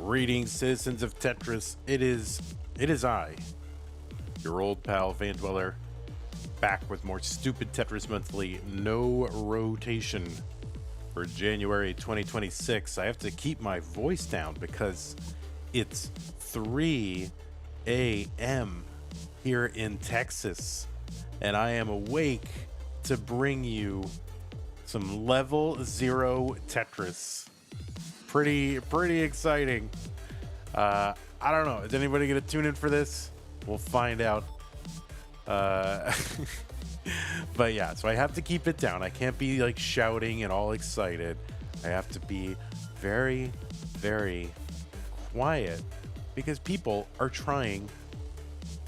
Greetings, citizens of Tetris. It is I, your old pal Van Dweller, back with more stupid Tetris Monthly. No rotation for January 2026. I have to keep my voice down because it's 3 a.m. here in Texas, and I am awake to bring you some level 0 Tetris. Pretty exciting. I don't know. Is anybody gonna tune in for this? We'll find out. But yeah, so I have to keep it down. I can't be like shouting and all excited. I have to be very, very quiet because people are trying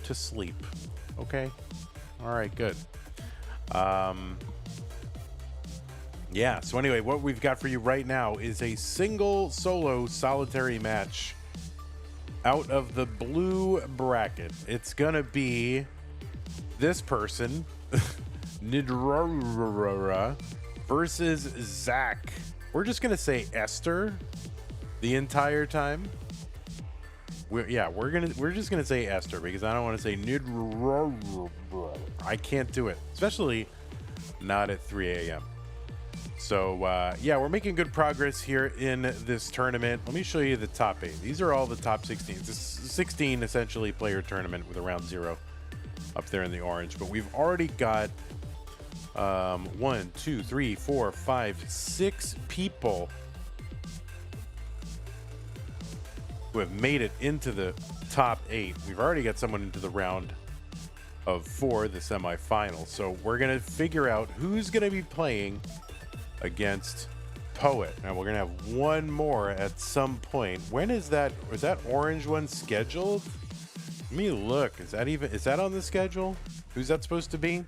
to sleep. Okay. All right, good. Yeah, so anyway, what we've got for you right now is a single solo solitary match out of the blue bracket. It's gonna be this person, Nidrorora, versus Zach. We're just gonna say Esther the entire time. We're just gonna say Esther because I don't want to say Nidrorora. I can't do it, especially not at 3 a.m. So, yeah, we're making good progress here in this tournament. Let me show you the top 8. These are all the top 16. It's a 16, essentially, player tournament with a round 0 up there in the orange. But we've already got 1, 2, 3, 4, 5, 6 people who have made it into the top 8. We've already got someone into the round of 4, the semifinal. So we're going to figure out who's going to be playing against Poet. Now we're gonna have one more at some point. When is that? Was that orange one scheduled? Let me look. Is that on the schedule? Who's that supposed to be?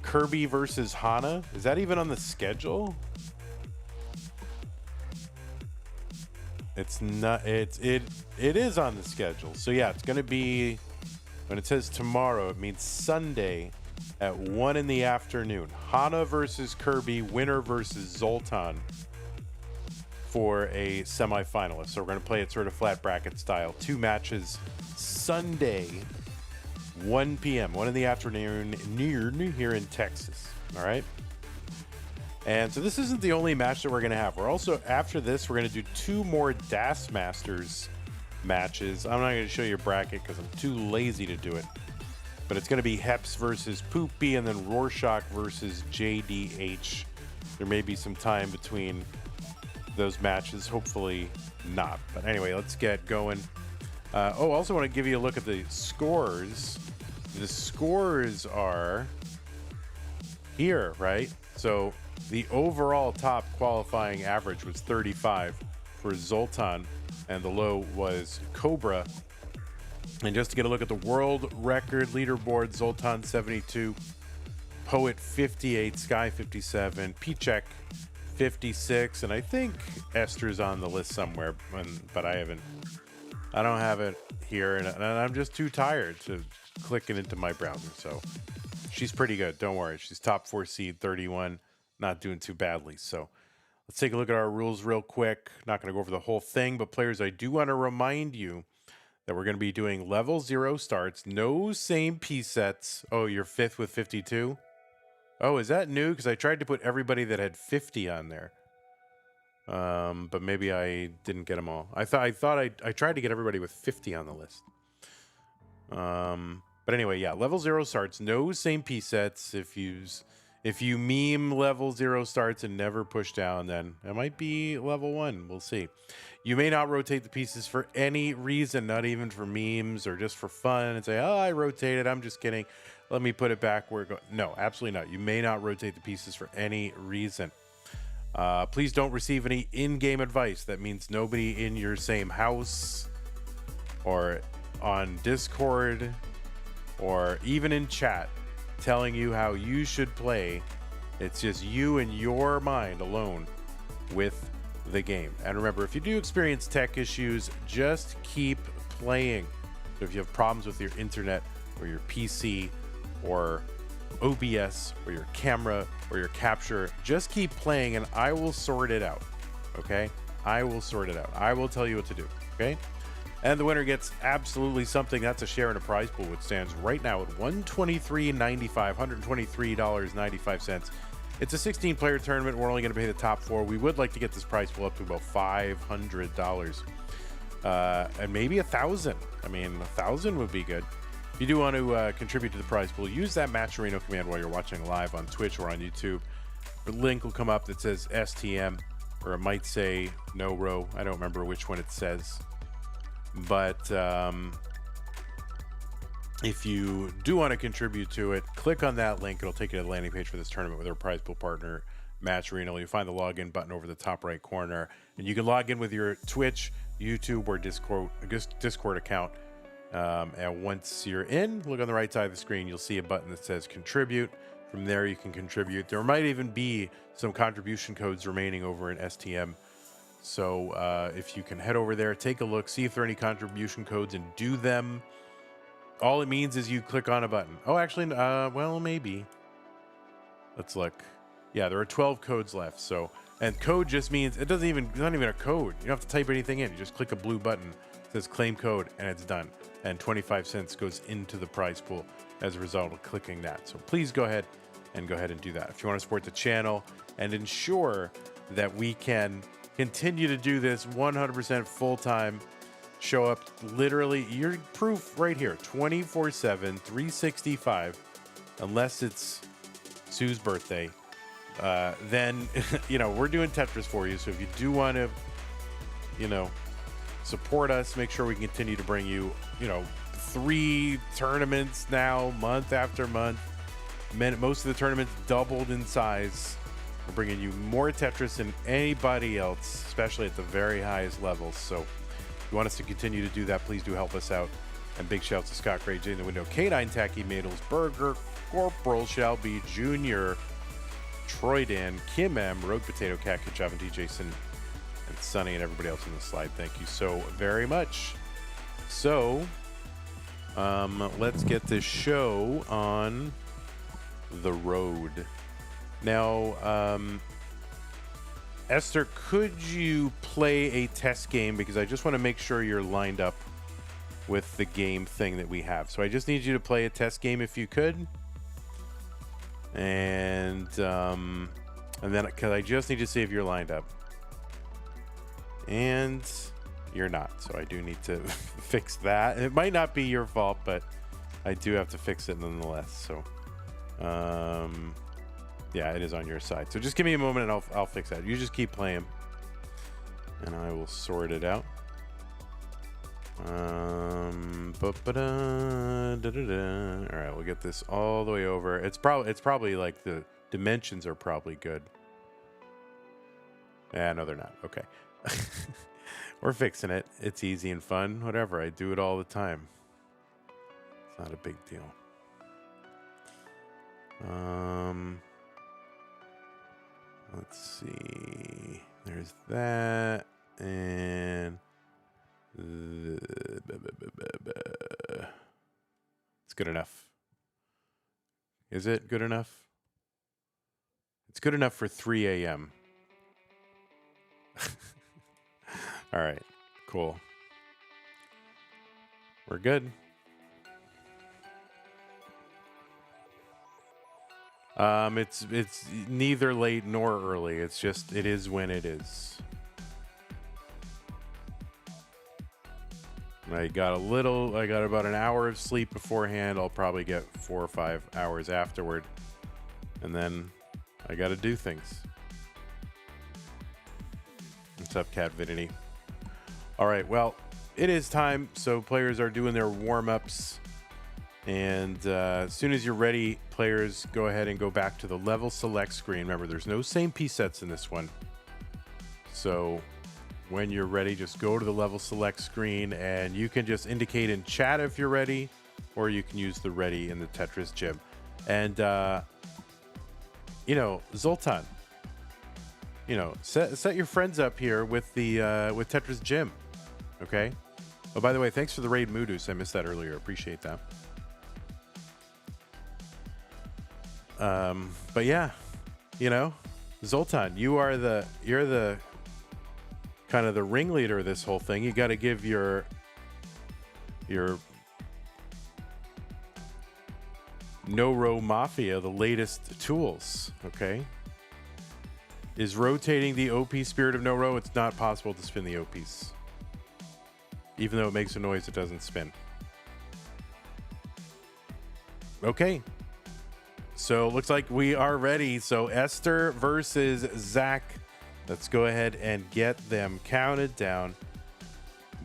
Kirby versus Hana? Is that even on the schedule? It's not. It is on the schedule. So yeah, it's gonna be, when it says tomorrow, it means Sunday at 1 in the afternoon. Hana versus Kirby, winner versus Zoltan for a semifinalist. So we're going to play it sort of flat bracket style. 2 matches Sunday, 1 p.m., 1 in the afternoon, near here in Texas. All right. And so this isn't the only match that we're going to have. We're also, after this, we're going to do 2 more Das Masters matches. I'm not going to show you a bracket because I'm too lazy to do it. But it's going to be Hepps versus Poopy and then Rurczak versus JDH. There may be some time between those matches. Hopefully not. But anyway, let's get going. I also want to give you a look at the scores. The scores are here, right? So the overall top qualifying average was 35 for Zoltan, and the low was Cobra. And just to get a look at the world record leaderboard, Zoltan 72, Poet 58, Sky 57, Pichek 56, and I think Esther's on the list somewhere, but I don't have it here, and I'm just too tired to click it into my browser. So she's pretty good, don't worry. She's top 4 seed, 31, not doing too badly. So let's take a look at our rules real quick. Not going to go over the whole thing, but players, I do want to remind you that we're going to be doing level 0 starts, no same piece sets. Oh, you're 5th with 52? Oh, is that new? Because I tried to put everybody that had 50 on there. But maybe I didn't get them all. I tried to get everybody with 50 on the list. But anyway, yeah, level 0 starts, no same piece sets. If you meme level 0 starts and never push down, then it might be level 1. We'll see. You may not rotate the pieces for any reason, not even for memes or just for fun, and say, oh, I rotated. I'm just kidding. Let me put it back where it goes. No, absolutely not. You may not rotate the pieces for any reason. Please don't receive any in-game advice. That means nobody in your same house or on Discord or even in chat telling you how you should play. It's just you and your mind alone with the game. And remember, if you do experience tech issues, just keep playing. So if you have problems with your internet or your PC or OBS or your camera or your capture, just keep playing and I will sort it out. Okay? I will sort it out. I will tell you what to do. Okay. And the winner gets absolutely something. That's a share in a prize pool, which stands right now at $123.95, $123.95. It's a 16-player tournament. We're only going to pay the top 4. We would like to get this prize pool up to about $500, and maybe $1,000. I mean, $1,000 would be good. If you do want to contribute to the prize pool, use that Matcherino command while you're watching live on Twitch or on YouTube. The link will come up that says STM, or it might say no row. I don't remember which one it says. But if you do want to contribute to it, click on that link. It'll take you to the landing page for this tournament with our prize pool partner, Matcherino. You'll find the login button over the top right corner, and you can log in with your Twitch, YouTube, or Discord account. And once you're in, look on the right side of the screen. You'll see a button that says contribute. From there, you can contribute. There might even be some contribution codes remaining over in STM. So if you can head over there, take a look, see if there are any contribution codes, and do them. All it means is you click on a button. Oh, actually, well, maybe. Let's look. Yeah, there are 12 codes left. So, and code just means it's not even a code. You don't have to type anything in. You just click a blue button. It says claim code, and it's done. And 25 cents goes into the prize pool as a result of clicking that. So please go ahead and do that. If you want to support the channel and ensure that we can continue to do this 100% full-time, show up literally, your proof right here, 24/7, 365, unless it's Sue's birthday, then, we're doing Tetris for you. So if you do want to, support us, make sure we can continue to bring you, 3 tournaments now, month after month. Most of the tournaments doubled in size. We're bringing you more Tetris than anybody else, especially at the very highest levels. So if you want us to continue to do that, please do help us out. And big shouts to Scott Gray, Jay in the Window, K9 Tacky Madels, Burger, Corporal Shelby Jr., Troy Dan, Kim M, Rogue Potato, Cat Kachov, and Jason, and Sonny, and everybody else on the slide. Thank you so very much. So let's get this show on the road. Now, Esther, could you play a test game? Because I just want to make sure you're lined up with the game thing that we have. So I just need you to play a test game if you could. And then, because I just need to see if you're lined up. And you're not. So I do need to fix that. It might not be your fault, but I do have to fix it nonetheless. So, yeah, it is on your side. So just give me a moment and I'll fix that. You just keep playing and I will sort it out. All right, we'll get this all the way over. It's probably like the dimensions are probably good. Yeah, no, they're not. Okay. We're fixing it. It's easy and fun. Whatever. I do it all the time. It's not a big deal. Let's see. There's that. And it's good enough. Is it good enough? It's good enough for 3 a.m. All right, cool. We're good. It's neither late nor early. It's just, it is when it is. I got about an hour of sleep beforehand. I'll probably get 4 or 5 hours afterward. And then I got to do things. What's up, Cat Vinity? All right, well, it is time. So players are doing their warm-ups. And as soon as you're ready, players, go ahead and go back to the level select screen. Remember, there's no same piece sets in this one. So when you're ready, just go to the level select screen and you can just indicate in chat if you're ready, or you can use the ready in the Tetris gym. And, Zoltan, set your friends up here with the with Tetris gym. Okay. Oh, by the way, thanks for the raid, Moodus. I missed that earlier. Appreciate that. But yeah, Zoltan, you're the kind of the ringleader of this whole thing. You got to give your no-row mafia the latest tools, okay? Is rotating the OP Spirit of No-Row? It's not possible to spin the OPs. Even though it makes a noise, it doesn't spin. Okay. So looks like we are ready. So Esther versus Zach. Let's go ahead and get them counted down.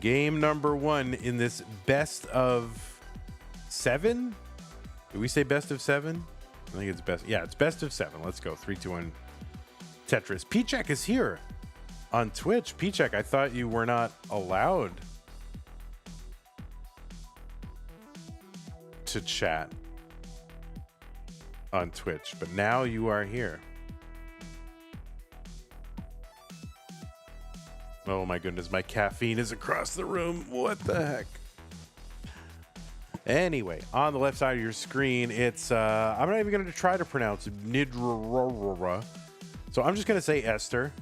Game number 1 in this best of 7? Did we say best of 7? I think it's best. Yeah, it's best of 7. Let's go. 3, 2, 1. Tetris. P-Check is here on Twitch. P-Check, I thought you were not allowed to chat on Twitch, but now you are here. Oh my goodness, my caffeine is across the room. What the heck? Anyway, on the left side of your screen, it's I'm not even going to try to pronounce Nidrorora. So I'm just going to say Esther,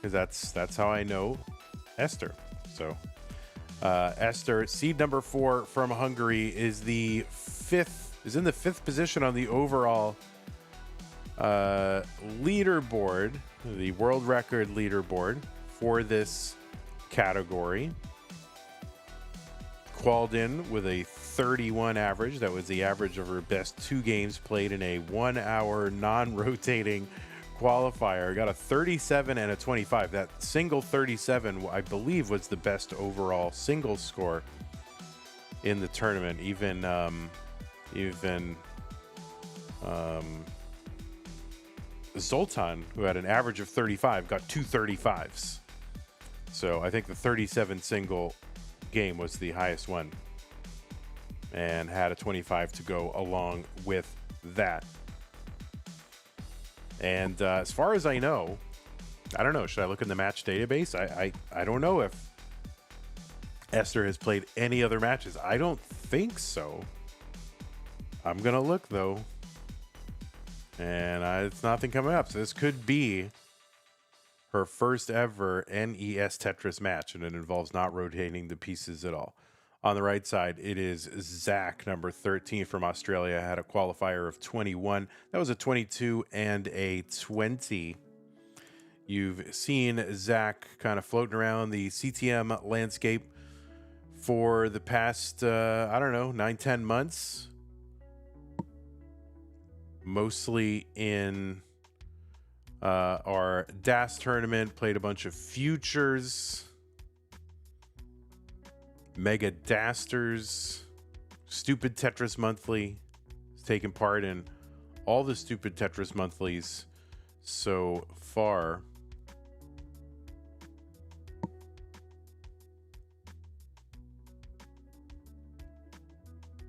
because that's how I know Esther. So Esther, seed number 4 from Hungary, is in the 5th position on the overall leaderboard, the world record leaderboard for this category. Qualled in with a 31 average. That was the average of her best 2 games played in a 1-hour non-rotating qualifier. Got a 37 and a 25. That single 37, I believe, was the best overall single score in the tournament. Even Zoltan, who had an average of 35, got 2 35s. So I think the 37 single game was the highest one, and had a 25 to go along with that. And as far as I know, I don't know, should I look in the match database? I don't know if Esther has played any other matches. I don't think so. I'm gonna look though, and it's nothing coming up. So this could be her first ever NES Tetris match, and it involves not rotating the pieces at all. On the right side, it is Zach, number 13 from Australia, had a qualifier of 21. That was a 22 and a 20. You've seen Zach kind of floating around the CTM landscape for the past, 9-10 months. Mostly in our DAS tournament, played a bunch of futures, Mega Dasters, Stupid Tetris Monthly. He's taken part in all the Stupid Tetris Monthlies so far.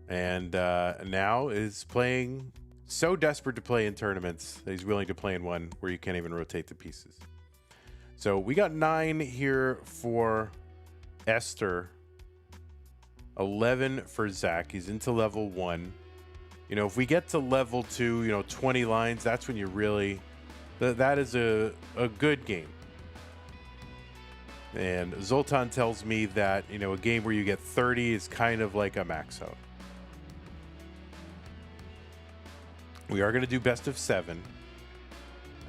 And now is playing, so desperate to play in tournaments that he's willing to play in one where you can't even rotate the pieces. So we got 9 here for Esther, 11 for Zach. He's into level 1. You know, if we get to level 2, 20 lines, that's when you really, that is a good game. And Zoltan tells me that, a game where you get 30 is kind of like a max out. We are going to do best of 7.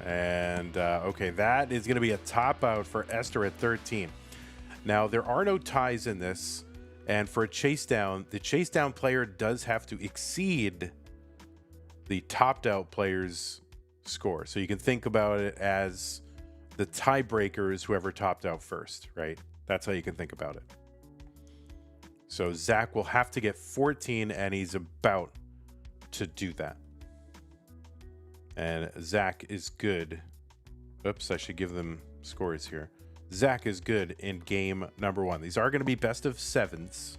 And, okay, that is going to be a top out for Esther at 13. Now, there are no ties in this. And for a chase down, the chase down player does have to exceed the topped out player's score. So you can think about it as the tiebreaker is whoever topped out first, right? That's how you can think about it. So Zach will have to get 14, and he's about to do that. And Zach is good. Oops, I should give them scores here. Zach is good in game number 1. These are going to be best of 7s.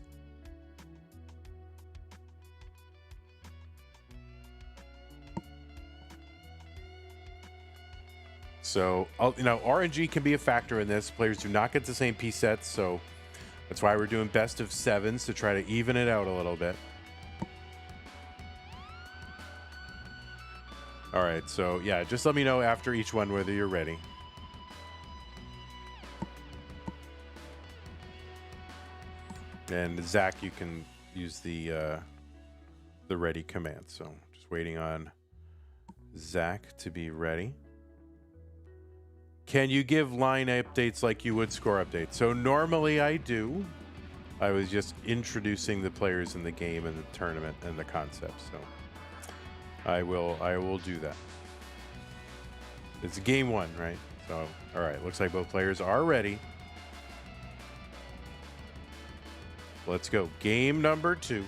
So, RNG can be a factor in this. Players do not get the same piece sets, so that's why we're doing best of 7s, to try to even it out a little bit. All right, so yeah, just let me know after each one whether you're ready. And Zach, you can use the ready command. So just waiting on Zach to be ready. Can you give line updates like you would score updates? So normally I do. I was just introducing the players in the game and the tournament and the concept. So I will do that. It's game one, right? So, all right, looks like both players are ready. Let's go. Game number 2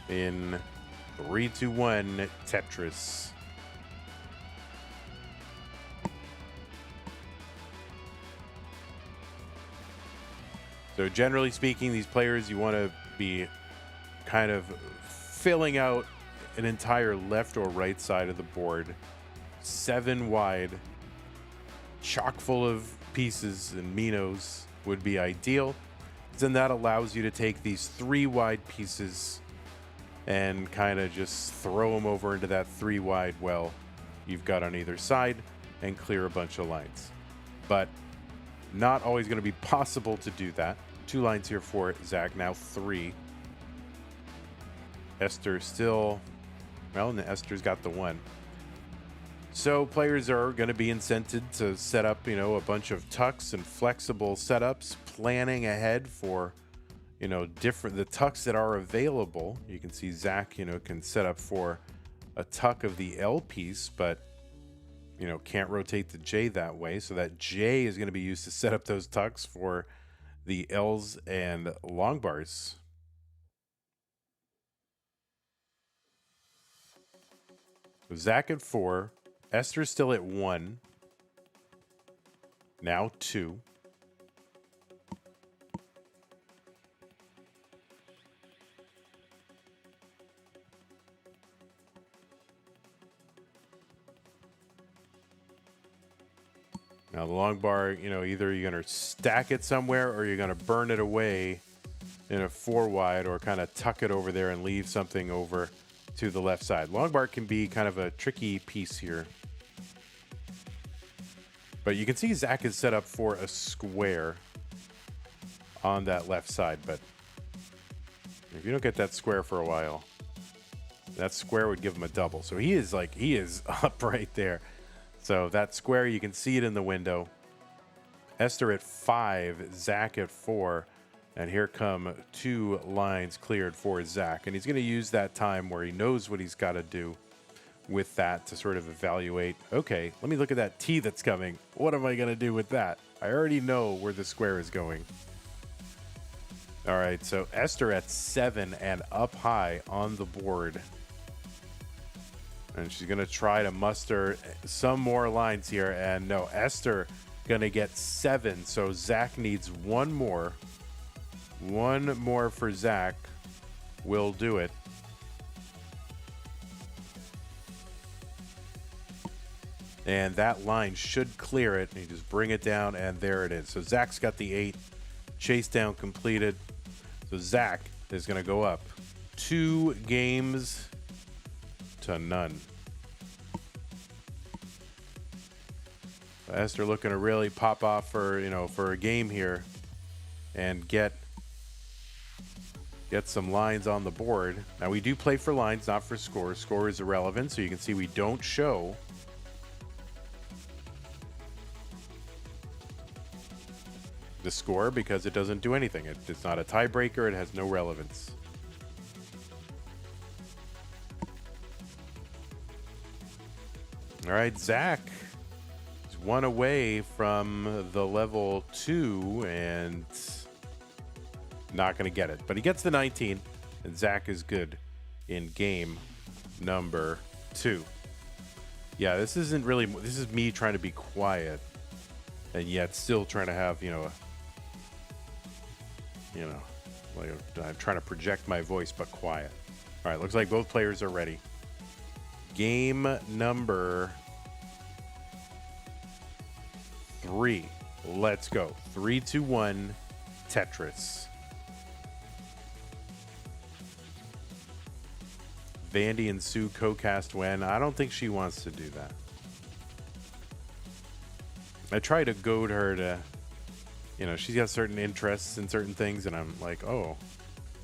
in 3, 2, 1 Tetris. So generally speaking, these players, you want to be kind of filling out an entire left or right side of the board, 7 wide, chock full of pieces and minos would be ideal. Then that allows you to take these 3 wide pieces and kind of just throw them over into that 3 wide well you've got on either side and clear a bunch of lines. But not always going to be possible to do that. 2 lines here for Zach, now 3. Esther still, well, and Esther's got the 1. So players are going to be incented to set up, you know, a bunch of tucks and flexible setups, planning ahead for, you know, the tucks that are available. You can see Zach, you know, can set up for a tuck of the L piece, but, you know, can't rotate the J that way. So that J is going to be used to set up those tucks for the L's and long bars. So Zach at 4. Esther's still at 1. Now 2. Now the long bar, you know, either you're going to stack it somewhere or you're going to burn it away in a 4 wide or kind of tuck it over there and leave something over to the left side. Long bar can be kind of a tricky piece here. But you can see Zach is set up for a square on that left side. But if you don't get that square for a while, that square would give him a double. So he is up right there. So that square, you can see it in the window. Esther at 5, Zach at 4. And here come 2 lines cleared for Zach. And he's going to use that time where he knows what he's got to do with that to sort of evaluate, okay, let me look at that T that's coming. What am I going to do with that? I already know where the square is going. All right, so Esther at 7 and up high on the board. And she's going to try to muster some more lines here. And no, Esther going to get 7. So Zach needs 1 more. 1 more for Zach will do it. And that line should clear it. And you just bring it down, and there it is. So Zach's got the 8. Chase down completed. So Zach is going to go up 2 games to none. So Esther looking to really pop off for, you know, for a game here and get some lines on the board. Now we do play for lines, not for score. Score is irrelevant, so you can see we don't show the score because it doesn't do anything. It's not a tiebreaker. It has no relevance. All right, Zach is 1 away from the level 2 and not going to get it. But he gets the 19, and Zach is good in game number 2. Yeah, this isn't really... This is me trying to be quiet and yet still trying to have, like I'm trying to project my voice, but quiet. All right, looks like both players are ready. Game number 3. Let's go. 3, 2, 1, Tetris. Vandy and Sue co-cast when? I don't think she wants to do that. I try to goad her to you know, she's got certain interests in certain things, and I'm like, oh,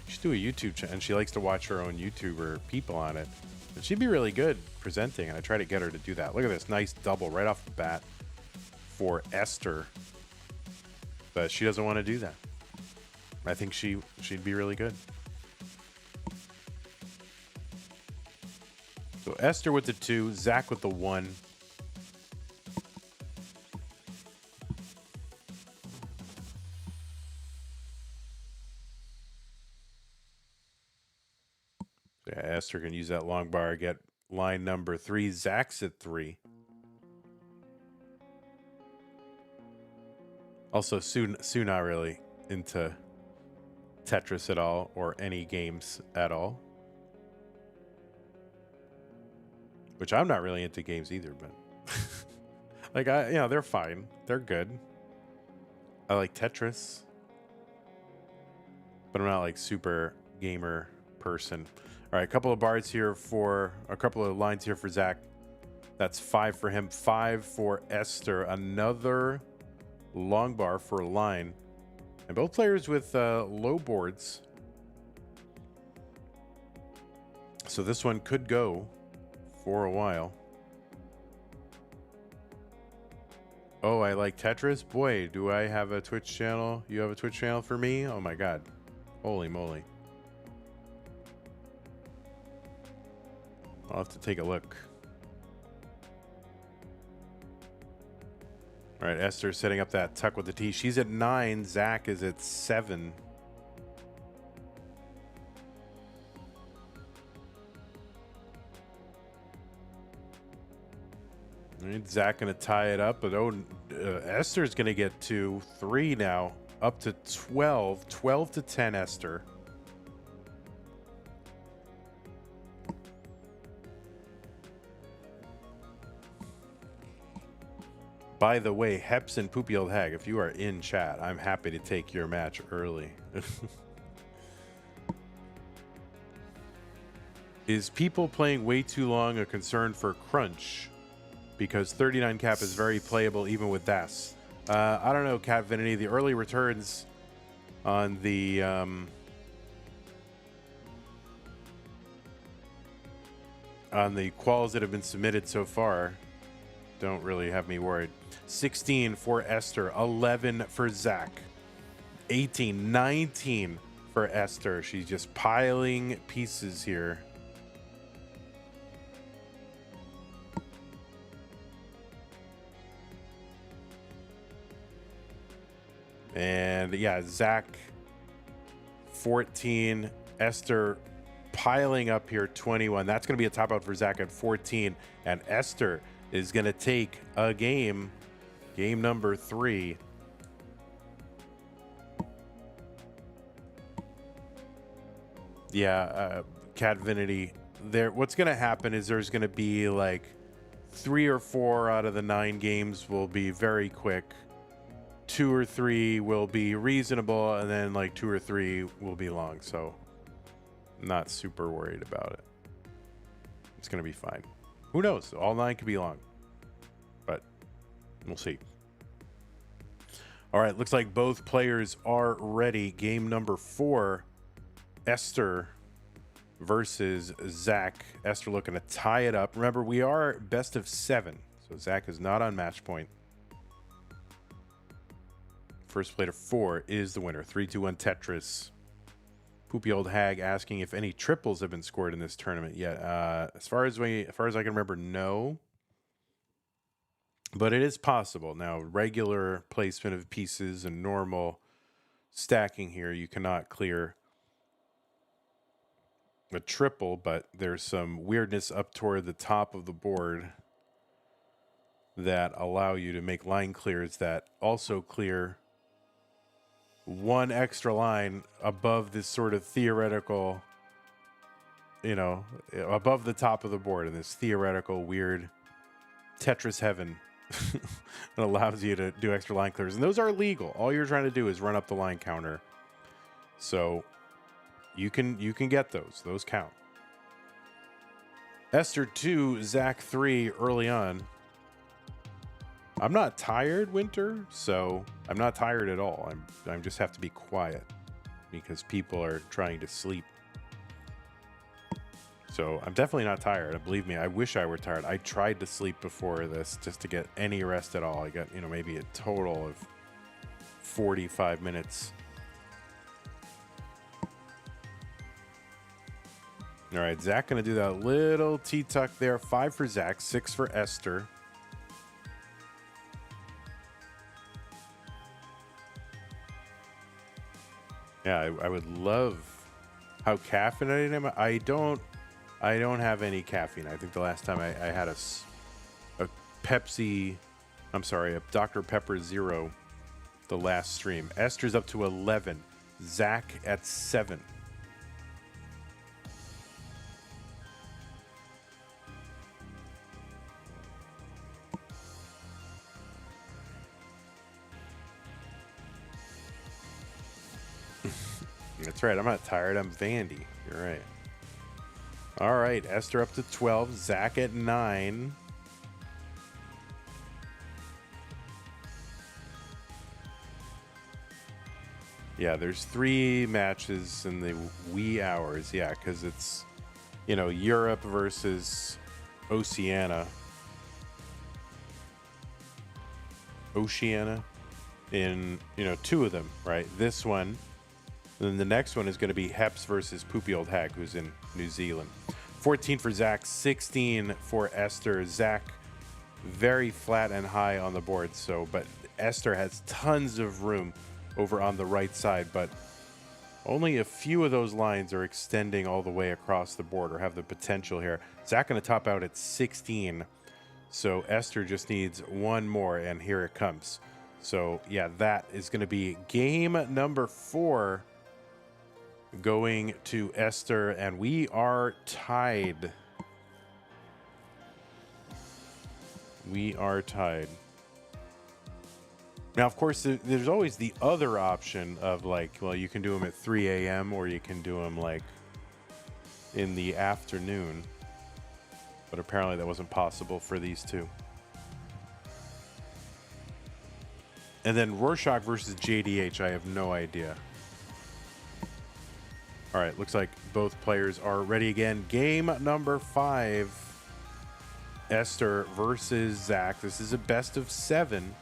you should do a YouTube channel. And she likes to watch her own YouTuber people on it. And she'd be really good presenting, and I try to get her to do that. Look at this nice double right off the bat for Esther. But she doesn't want to do that. I think she'd be really good. So Esther with the 2, Zach with the 1. Yeah, Esther can use that long bar, get line number 3. Zach's at 3. Also, Sue not really into Tetris at all, or any games at all. Which I'm not really into games either, but like they're fine. They're good. I like Tetris, but I'm not like super gamer person. All right, a couple of lines here for Zach. That's 5 for him, 5 for Esther. Another long bar for a line, and both players with low boards. So this one could go for a while. Oh, I like Tetris. Boy, do I have a Twitch channel. You have a Twitch channel for me? Oh my god. Holy moly. I'll have to take a look. All right, Esther setting up that tuck with the T. She's at 9. Zach is at 7. All right, Zach going to tie it up, but Esther's going to get 2, 3 now, up to 12. 12 to 10, Esther. By the way, Hepps and Poopy Old Hag, if you are in chat, I'm happy to take your match early. Is people playing way too long a concern for Crunch? Because 39 cap is very playable even with DAS. I don't know, Cat Vinity. The early returns on the quals that have been submitted so far don't really have me worried. 16 for Esther, 11 for Zach, 18, 19 for Esther. She's just piling pieces here. And yeah, Zach 14, Esther piling up here 21. That's going to be a top out for Zach at 14, and Esther is going to take a game number 3. Yeah, Cat Vinity. What's going to happen is there's going to be like 3 or 4 out of the 9 games will be very quick. 2 or 3 will be reasonable, and then like 2 or 3 will be long. So I'm not super worried about it. It's going to be fine. Who knows? All 9 could be long, but we'll see. All right, looks like both players are ready. Game number 4, Esther versus Zach. Esther looking to tie it up. Remember, we are best of 7, so Zach is not on match point. First play to 4 is the winner. 3, 2, 1 Tetris. Poopy Old Hag asking if any triples have been scored in this tournament yet. As far as I can remember, no. But it is possible. Now, regular placement of pieces and normal stacking here, you cannot clear a triple, but there's some weirdness up toward the top of the board that allow you to make line clears that also clear one extra line above this sort of theoretical, above the top of the board in this theoretical weird Tetris heaven that allows you to do extra line clears. And those are legal. All you're trying to do is run up the line counter. So you can get those. Those count. Esther 2, Zach 3 early on. I'm not tired, Winter, so I'm not tired at all. I just have to be quiet because people are trying to sleep. So I'm definitely not tired. Believe me, I wish I were tired. I tried to sleep before this just to get any rest at all. I got, maybe a total of 45 minutes. All right, Zach going to do that little T-tuck there. 5 for Zach, 6 for Esther. Yeah, I would love how caffeinated I am. I don't have any caffeine. I think the last time I had a Pepsi, I'm sorry, a Dr. Pepper Zero the last stream. Esther's up to 11. Zach at 7. That's right. I'm not tired. I'm Vandy. You're right. All right. Esther up to 12. Zach at 9. Yeah, there's 3 matches in the wee hours. Yeah, because it's, Europe versus Oceania in, 2 of them, right? This one. And then the next one is going to be Hepps versus Poopy Old Hag, who's in New Zealand. 14 for Zach, 16 for Esther. Zach, very flat and high on the board. But Esther has tons of room over on the right side, but only a few of those lines are extending all the way across the board or have the potential here. Zach going to top out at 16. So Esther just needs 1 more, and here it comes. So, yeah, that is going to be game number 4. Going to Esther, and we are tied. We are tied. Now, of course, there's always the other option of you can do them at 3 a.m. or you can do them in the afternoon. But apparently that wasn't possible for these 2. And then Rurczak versus JDH, I have no idea. All right, looks like both players are ready again. Game number 5. Esther versus Zach. This is a best of 7.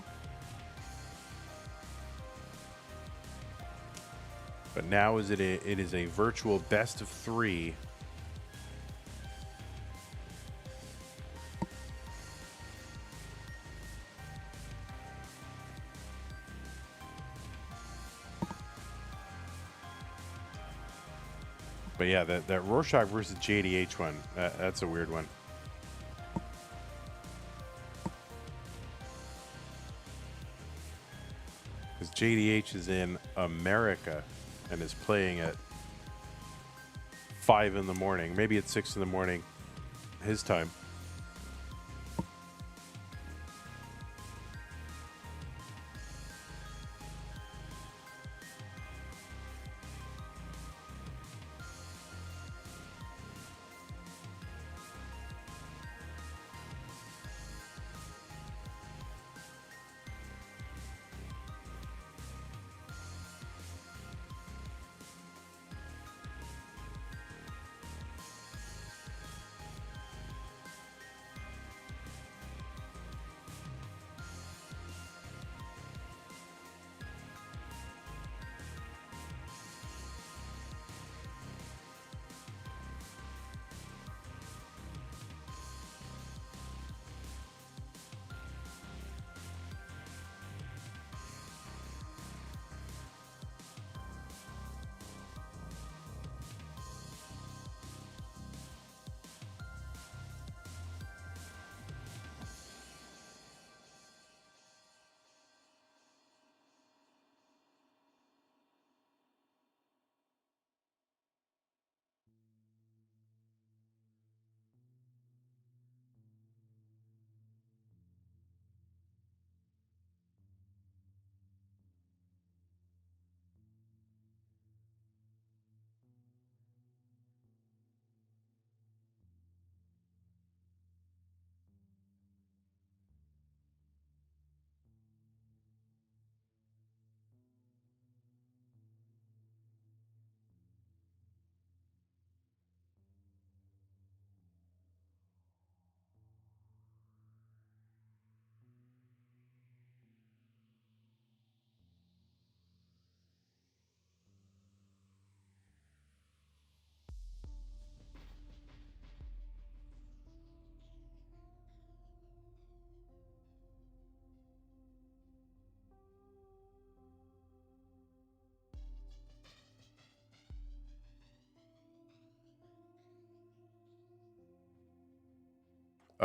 But now it is a virtual best of 3. But yeah, that Rorschach versus JDH one, that's a weird one. Because JDH is in America and is playing at 5 in the morning. Maybe it's 6 in the morning his time.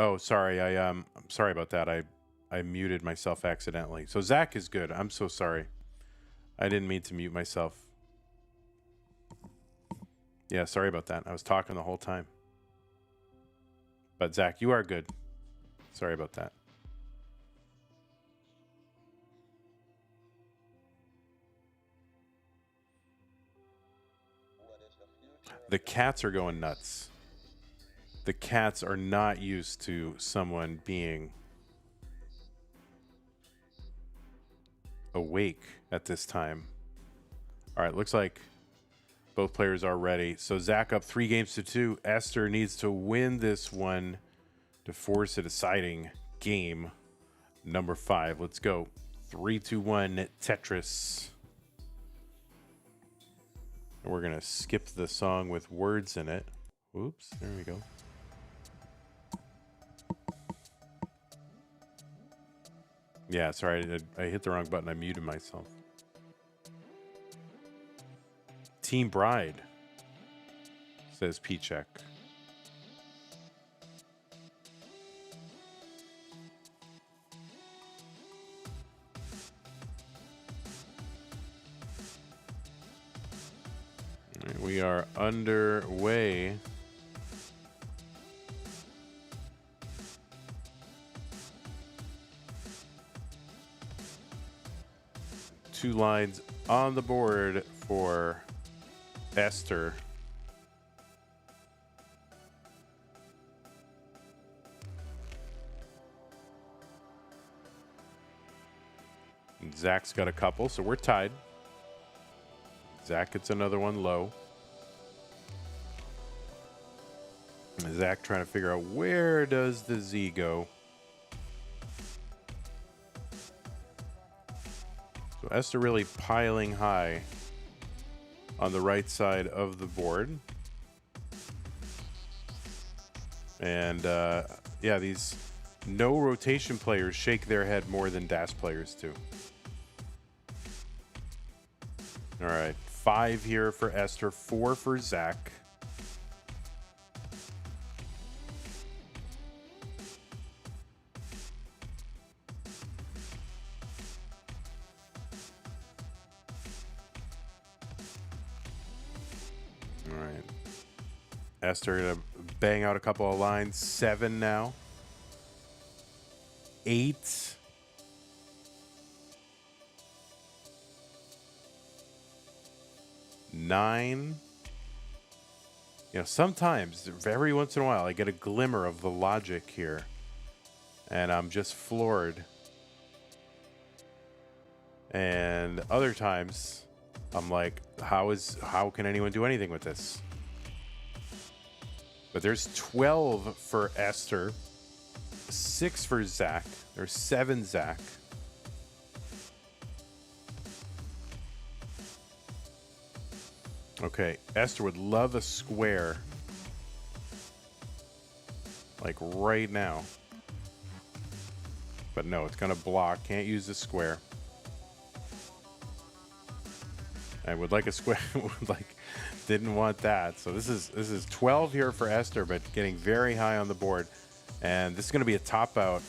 Oh, sorry. I'm sorry about that. I muted myself accidentally. So Zach is good. I'm so sorry. I didn't mean to mute myself. Yeah, sorry about that. I was talking the whole time. But Zach, you are good. Sorry about that. The cats are going nuts. The cats are not used to someone being awake at this time. All right, looks like both players are ready. So Zach up 3-2. Esther needs to win this one to force a deciding game. Number 5. Let's go. 3, 2, 1, Tetris. And we're going to skip the song with words in it. Oops, there we go. Yeah, sorry, I hit the wrong button. I muted myself. Team Bride, says P-Check. We are underway. Two lines on the board for Esther. And Zach's got a couple, so we're tied. Zach gets another one low. And Zach trying to figure out, where does the Z go? So Esther really piling high on the right side of the board. And yeah, these no rotation players shake their head more than dash players do. All right, 5 here for Esther, 4 for Zach. All right, Esther gonna bang out a couple of lines. 7 now. 8. 9. You know, sometimes, every once in a while, I get a glimmer of the logic here, and I'm just floored. And other times, I'm like, how can anyone do anything with this? But there's 12 for Esther, 6 for Zach. There's 7 Zach. Okay, Esther would love a square. Like right now. But no, it's gonna block. Can't use the square. I would like a square. Didn't want that. So this is 12 here for Esther, but getting very high on the board. And this is gonna be a top out.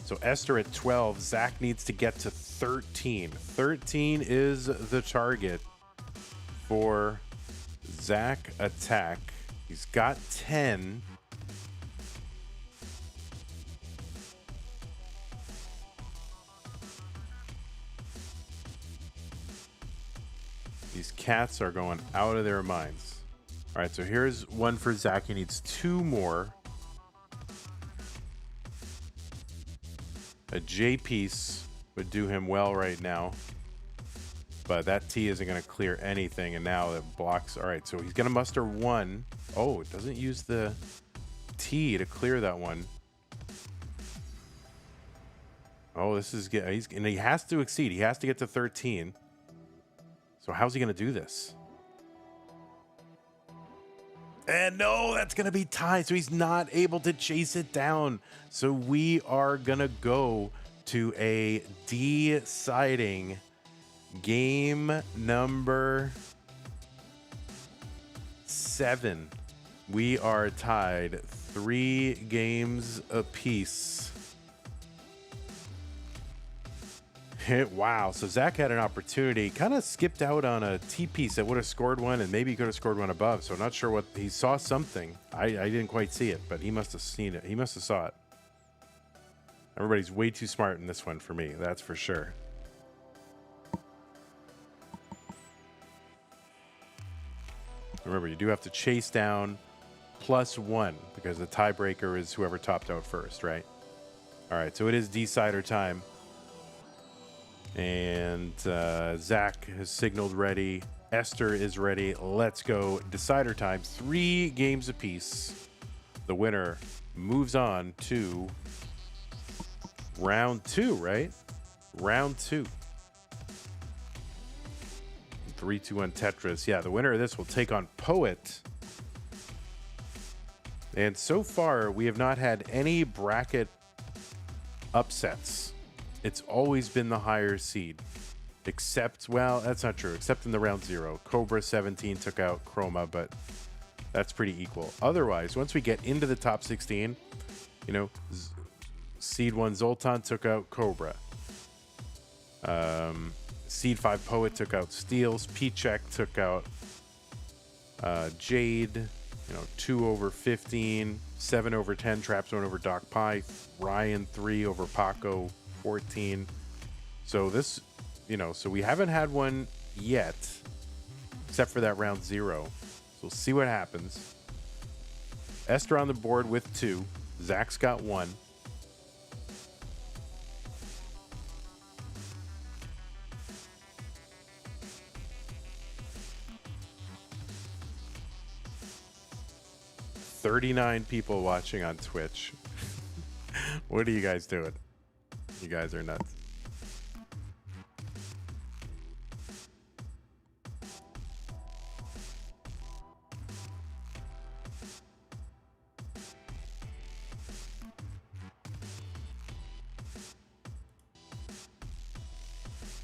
So Esther at 12. Zach needs to get to 13. 13 is the target for Zach attack. He's got 10. These cats are going out of their minds. All right, so here's one for Zach. He needs 2 more. A J piece would do him well right now. But that T isn't going to clear anything, and now it blocks. All right, so he's going to muster 1. Oh, it doesn't use the T to clear that one. Oh, this is good. And he has to exceed. He has to get to 13. So how's he going to do this? And no, that's going to be tied. So he's not able to chase it down. So we are going to go to a deciding game number 7. We are tied 3 games apiece. Wow. So Zach had an opportunity, kind of skipped out on a T-piece that would have scored one, and maybe he could have scored one above. So I'm not sure what he saw. Something. I didn't quite see it, but he must have seen it. He must have saw it. Everybody's way too smart in this one for me. That's for sure. Remember, you do have to chase down +1 because the tiebreaker is whoever topped out first, right? All right, so it is decider time. And Zach has signaled ready. Esther is ready. Let's go. Decider time. 3 games apiece. The winner moves on to round 2, right? Round 2. 3-2-1 Tetris. Yeah, the winner of this will take on Poet. And so far, we have not had any bracket upsets. It's always been the higher seed. Except, well, that's not true. Except in the round 0. Cobra 17 took out Chroma, but that's pretty equal. Otherwise, once we get into the top 16, you know, seed 1 Zoltan took out Cobra. Seed 5 Poet took out Steels. P-Check took out Jade. You know, 2 over 15. 7 over 10. Trapzone over Doc Pie. Ryan 3 over Paco 14. So this, you know, so we haven't had one yet, except for that round 0. So we'll see what happens. Esther on the board with 2. Zach's got 1. $39 people watching on Twitch. What are you guys doing? You guys are nuts.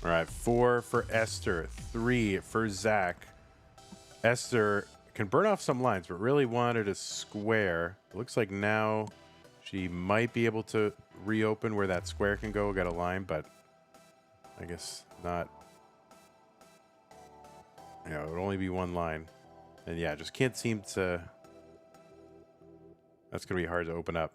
All right, 4 for Esther, 3 for Zach. Esther can burn off some lines, but really wanted a square. It looks like now she might be able to reopen where that square can go. Got a line, but I guess not. You know, it would only be 1 line. And yeah, just can't seem to... That's going to be hard to open up.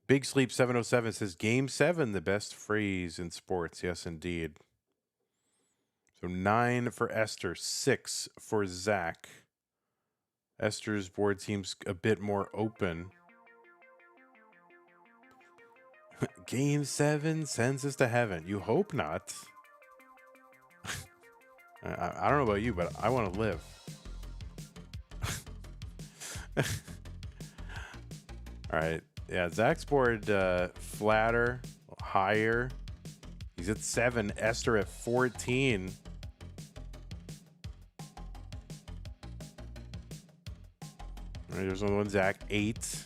Big Sleep 707 says, Game 7, the best phrase in sports. Yes, indeed. So 9 for Esther, 6 for Zach. Esther's board seems a bit more open. Game 7 sends us to heaven. You hope not. I don't know about you, but I want to live. All right. Yeah, Zach's board flatter, higher. He's at 7. Esther at 14. All right, there's another one. Zach 8.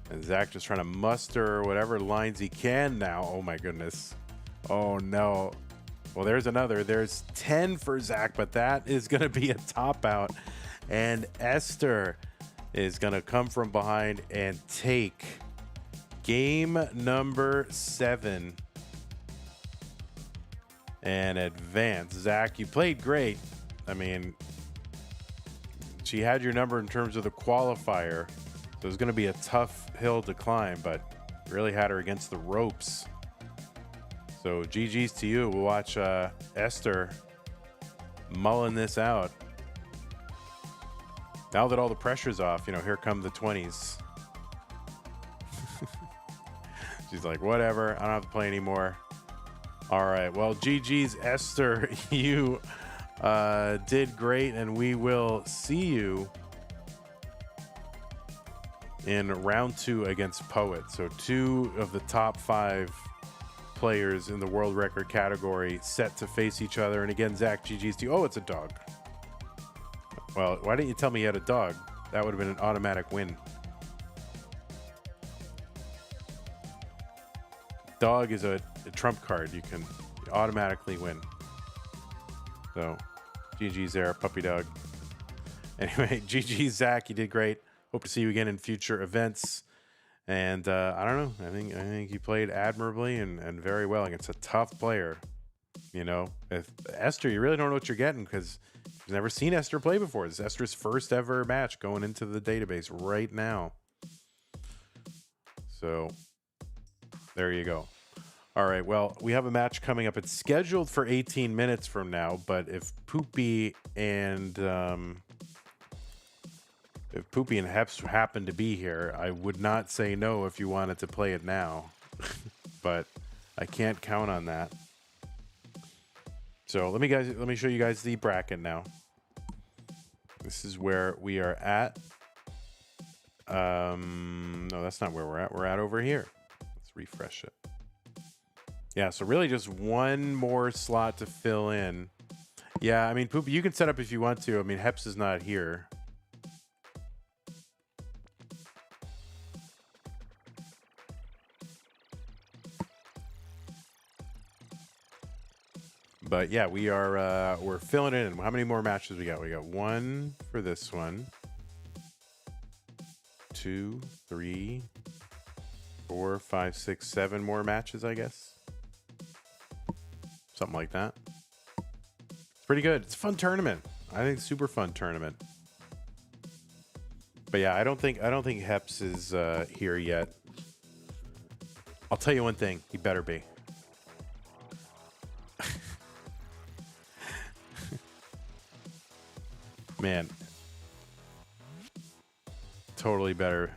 And Zach just trying to muster whatever lines he can now. Oh my goodness. Oh no. Well, there's another. There's 10 for Zach, but that is going to be a top out. And Esther is going to come from behind and take game number 7 and advance. Zach, you played great. I mean, she had your number in terms of the qualifier. So it's going to be a tough hill to climb, but really had her against the ropes. So GG's to you. We'll watch Esther mulling this out. Now that all the pressure's off, you know, here come the 20s. She's like, whatever, I don't have to play anymore. All right, well, GG's, Esther. You did great, and we will see you in round 2 against Poet. So 2 of the top 5 players in the world record category set to face each other. And again, Zach, GG's to you. Oh, it's a dog. Well, why didn't you tell me you had a dog? That would have been an automatic win. Dog is a trump card. You can automatically win. So, GG's there, puppy dog. Anyway, GG Zach, you did great. Hope to see you again in future events. And I don't know. I think you played admirably and very well against a tough player. You know, if Esther, you really don't know what you're getting because you've never seen Esther play before. This is Esther's first ever match going into the database right now. So there you go. All right. Well, we have a match coming up. It's scheduled for 18 minutes from now, but if Poopy and Hepps happen to be here, I would not say no if you wanted to play it now, but I can't count on that. So let me show you guys the bracket now. This is where we are at. No, that's not where we're at. We're at over here. Let's refresh it. Yeah, so really just one more slot to fill in. Yeah, I mean, Poopy, you can set up if you want to. I mean, Hepps is not here. But yeah, we're filling it in. How many more matches we got? We got one for this one. 2, 3, 4, 5, 6, 7 more matches, I guess. Something like that. It's pretty good. It's a fun tournament. I think it's a super fun tournament. But yeah, I don't think Hepps is here yet. I'll tell you one thing. He better be. Man, totally better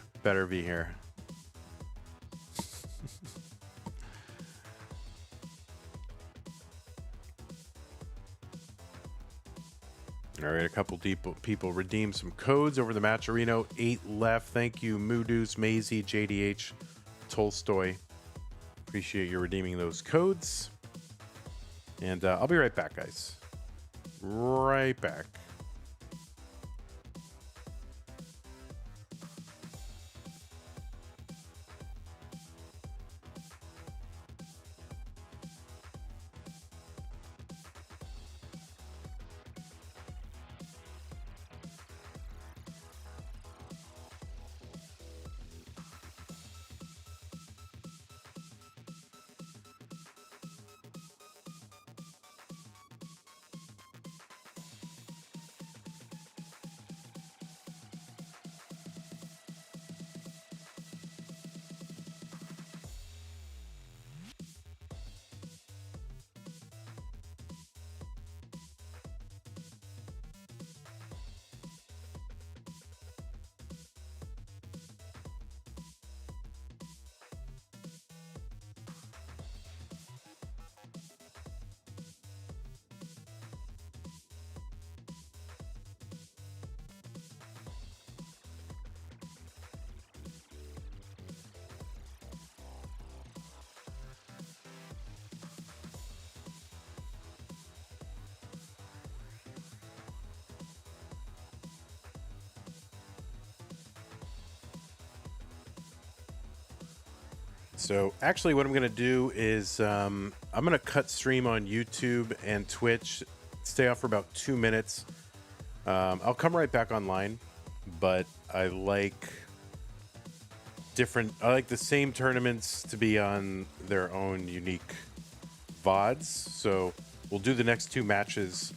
be here. All right, a couple people redeemed some codes over the match arena. 8 left. Thank you, Moodoo's, Maisie, JDH, Tolstoy. Appreciate you redeeming those codes. And I'll be right back, guys. Right back. So actually what I'm going to do is I'm going to cut stream on YouTube and Twitch, stay off for about 2 minutes. I'll come right back online, but I like the same tournaments to be on their own unique VODs. So we'll do the next 2 matches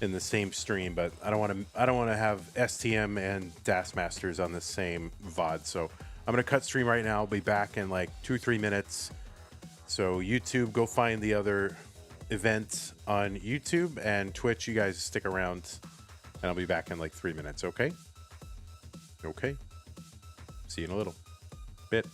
in the same stream, but I don't want to have STM and Das Masters on the same VOD. So I'm going to cut stream right now. I'll be back in like 2-3 minutes. So YouTube, go find the other event on YouTube, and Twitch, you guys stick around and I'll be back in like 3 minutes. Okay. See you in a little bit.